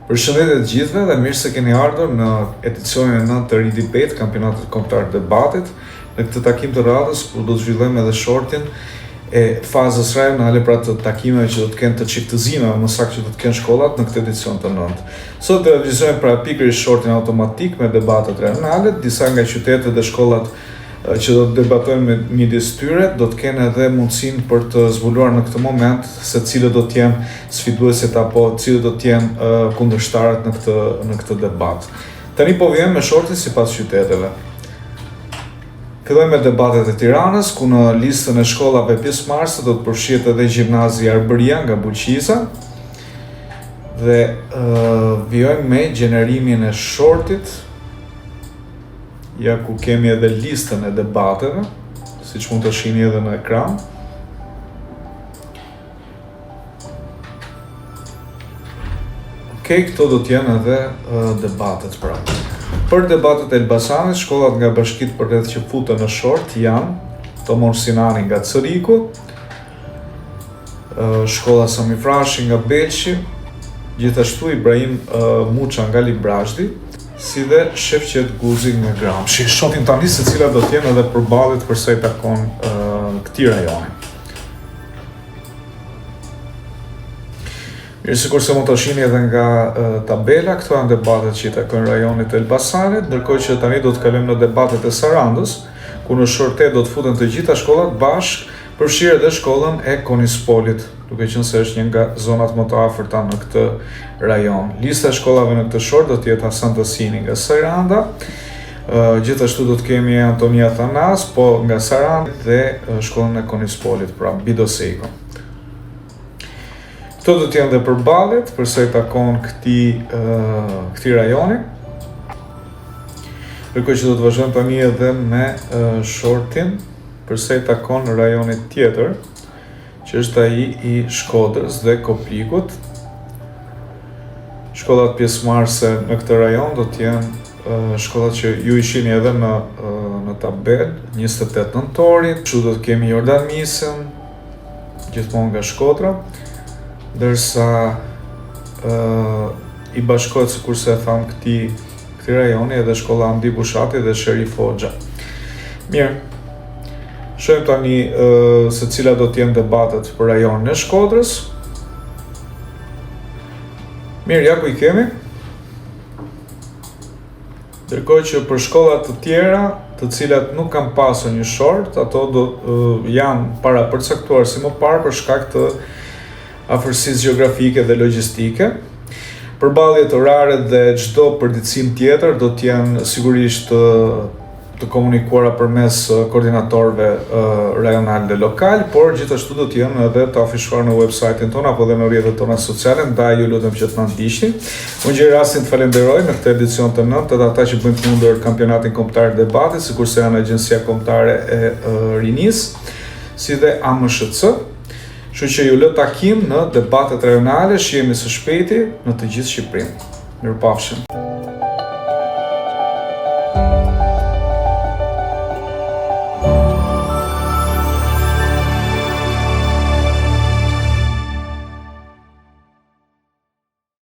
Përshëndetje të gjithëve dhe mirë se keni ardhur në edicionin e 9 të RIDEBATE, kampionatit kombëtar të debatit. Në këtë takim të radhës, ku do të zhvillojmë edhe shortin e fazës rajonale, pra të takimeve që do të kenë të çiftëzimeve, më saktë që do të kenë shkollat në këtë edicion të 9. Sot do të vizojmë pra pikërisht shortin automatik me debatet rajonale, disa nga qytetet dhe shkollat që do të debatojmë midis tyre, do të kenë edhe mundësinë për të zbuluar në këtë moment se cilët do të jenë sfiduesit apo cilët do të jenë kundërshtarët në këtë debat. Tani po vjen me shortin sipas qyteteve. Fillojmë me debatet e Tiranës, ku në listën e shkollave pjesëmarrëse do të përfshihet edhe gjimnazi Arbëria nga Buqiza. Dhe vijojmë me gjenerimin e shortit, ja ku kemi edhe listën e debateve, siç mund të shihni edhe në ekran. Okej, këto do të jenë edhe debatet pra. Për debatet e Elbasanit, shkollat nga bashkitë përreth që futen në short janë Tomor Sinani nga Cëriku, shkolla Sami Frashi nga Belçi, gjithashtu Ibrahim Muça nga Librazhdi, si dhe Shefqet Guzi nga Gramshi. Shohim tani se cilat do të jenë edhe përballjet për sa i takon këtij rajoni. Mirë, sikurse mund të shihni edhe nga tabela, këto janë debatet që i takojnë rajonit të Elbasanit, ndërkohë që tani do të kalojmë në debatet e Sarandës, ku në shortet do të futen të gjitha shkollat bashkë, përfshirë edhe shkollën e Konispolit, duke qenë se është një nga zonat më të afërta në këtë rajon. Lista e shkollave në këtë short do të jetë Hasan Tasini nga Saranda, gjithashtu do të kemi Antonia Thanas, po nga Saranda, dhe shkollën e Konispolit, pra Bidosejko. Këto do të jenë dhe përballjet për sa i takon këtij rajoni. Ndërkohë që do të vazhdojmë tani edhe me shortin për sa i takon rajonit tjetër, që është ai i Shkodrës dhe Koplikut. Shkollat pjesëmarrëse në këtë rajon do të jenë shkollat që ju i shihni edhe në tabelë, 28 nëntorit, kështu do të kemi Jordan Misën, gjithmonë nga Shkodra, ndërsa i bashkohet, sikurse e tham, këtij rajoni edhe shkolla Hamdi Bushati dhe Sherif Hoxha. Mirë. Shohim tani se cilat do të jenë debatet për rajonin e Shkodrës. Mirë, ja ku i kemi. Ndërkohë që për shkollat të tjera, të cilat nuk kanë pasur një short, ato janë para përcaktuar si më parë për shkak të afërsisë gjeografike dhe logjistike. Përballjet orare dhe çdo përditësim tjetër do të jenë sigurisht të komunikuara përmes koordinatorëve rajonal dhe lokal, por gjithashtu do të jenë edhe të afishuar në website-in tonë apo dhe në rrjetet tona sociale, ndaj ju lutem që të na ndiqni. Unë gjej rastin të falenderoj në këtë edicion të 9 edhe ata që bëjnë të mundur kampionatin kombëtar të debatit, sikurse janë Agjencia Kombëtare e Rinisë, si dhe AMSHC. Kështu që ju lë takim në debatet rajonale, shihemi së shpejti në të gjithë Shqipërinë. Mirupafshim.